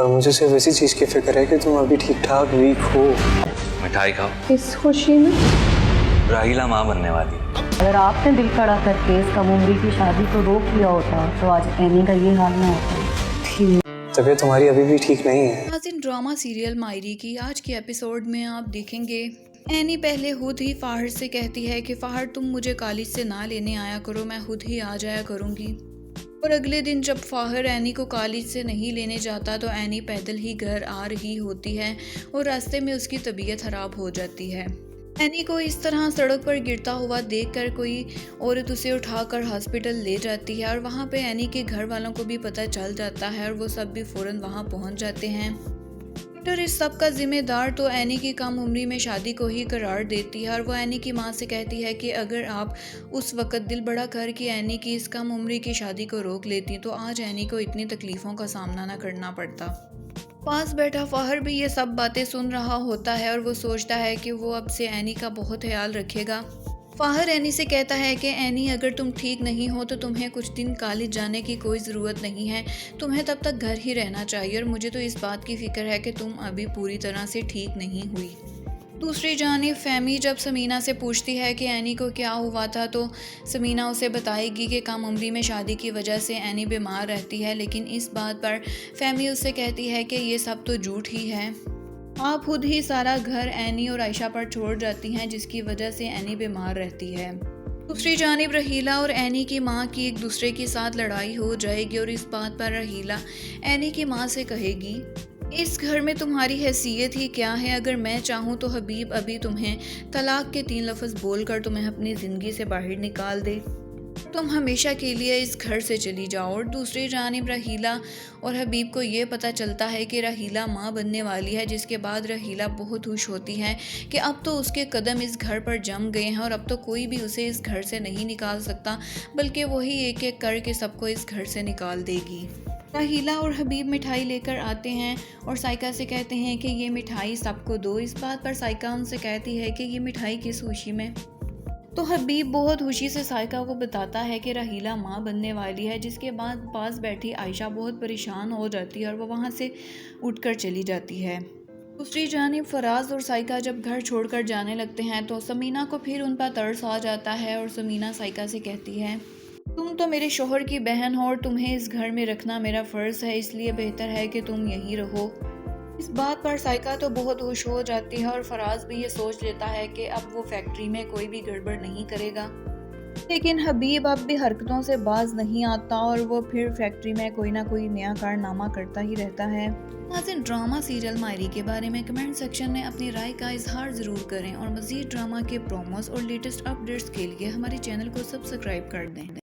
और मुझे सिर्फ इसी चीज़ की फिक्र है कि तुम अभी ठीक ठाक वीक हो। मिठाई खाओ। इस खुशी में राहिला माँ बनने वाली है। अगर आपने दिल खड़ा करके इस कम उम्री की शादी को रोक लिया होता तो आज एनी का ये हाल ना होता। तबीयत तुम्हारी अभी भी ठीक नहीं है। नाज़रीन, ड्रामा सीरियल मायरी की आज के एपिसोड में आप देखेंगे एनी पहले खुद ही फाहर से कहती है कि फाहर तुम मुझे कॉलेज से ना लेने आया करो, मैं खुद ही आ जाया करूँगी। और अगले दिन जब फाहर एनी को कॉलेज से नहीं लेने जाता तो एनी पैदल ही घर आ रही होती है और रास्ते में उसकी तबीयत ख़राब हो जाती है। एनी को इस तरह सड़क पर गिरता हुआ देखकर कोई औरत उसे उठाकर हॉस्पिटल ले जाती है और वहाँ पे एनी के घर वालों को भी पता चल जाता है और वो सब भी फ़ौरन वहाँ पहुँच जाते हैं। डॉक्टर इस सब का जिम्मेदार तो एनी की कम उम्री में शादी को ही करार देती है और वो एनी की माँ से कहती है कि अगर आप उस वक़्त दिल बड़ा कर के एनी की इस कम उम्री की शादी को रोक लेती तो आज एनी को इतनी तकलीफ़ों का सामना ना करना पड़ता। पास बैठा फाहर भी ये सब बातें सुन रहा होता है और वो सोचता है कि वो अब से एनी का बहुत ख्याल रखेगा। फाहर एनी से कहता है कि एनी अगर तुम ठीक नहीं हो तो तुम्हें कुछ दिन कॉलेज जाने की कोई ज़रूरत नहीं है, तुम्हें तब तक घर ही रहना चाहिए और मुझे तो इस बात की फ़िक्र है कि तुम अभी पूरी तरह से ठीक नहीं हुई। दूसरी जानिब फ़हमी जब समीना से पूछती है कि एनी को क्या हुआ था तो समीना उसे बताएगी कि कम उम्री में शादी की वजह से एनी बीमार रहती है, लेकिन इस बात पर फ़हमी उससे कहती है कि ये सब तो झूठ ही है। आप खुद ही सारा घर एनी और आयशा पर छोड़ जाती हैं जिसकी वजह से एनी बीमार रहती है। दूसरी जानिब रहीला और एनी की मां की एक दूसरे के साथ लड़ाई हो जाएगी और इस बात पर रहीला एनी की मां से कहेगी, इस घर में तुम्हारी हैसियत ही क्या है, अगर मैं चाहूँ तो हबीब अभी तुम्हें तलाक के 3 लफ्ज़ बोलकर तुम्हें अपनी ज़िंदगी से बाहर निकाल दे, तुम हमेशा के लिए इस घर से चली जाओ। और दूसरी जानिब रहीला और हबीब को ये पता चलता है कि रहीला माँ बनने वाली है, जिसके बाद रहीला बहुत खुश होती है कि अब तो उसके कदम इस घर पर जम गए हैं और अब तो कोई भी उसे इस घर से नहीं निकाल सकता, बल्कि वही एक एक करके सबको इस घर से निकाल देगी। रहीला और हबीब मिठाई लेकर आते हैं और साइका से कहते हैं कि ये मिठाई सबको दो। इस बात पर साइका उनसे कहती है कि ये मिठाई किस खुशी में। तो हबीब बहुत खुशी से साइका को बताता है कि रहीला माँ बनने वाली है, जिसके बाद पास बैठी आयशा बहुत परेशान हो जाती है और वो वहाँ से उठकर चली जाती है। दूसरी जानिब फराज और साइका जब घर छोड़कर जाने लगते हैं तो समीना को फिर उन पर तरस आ जाता है और समीना साइका से कहती है, तुम तो मेरे शोहर की बहन हो और तुम्हें इस घर में रखना मेरा फ़र्ज़ है, इसलिए बेहतर है कि तुम यहीं रहो। इस बात पर साइका तो बहुत खुश हो जाती है और फराज भी ये सोच लेता है कि अब वो फैक्ट्री में कोई भी गड़बड़ नहीं करेगा। लेकिन हबीब अब भी हरकतों से बाज नहीं आता और वो फिर फैक्ट्री में कोई ना कोई नया कारनामा करता ही रहता है। नाज़रीन, ड्रामा सीरियल मायरी के बारे में कमेंट सेक्शन में अपनी राय का इजहार ज़रूर करें और मज़ीद ड्रामा के प्रोमोस और लेटेस्ट अपडेट्स के लिए हमारे चैनल को सब्सक्राइब कर दें।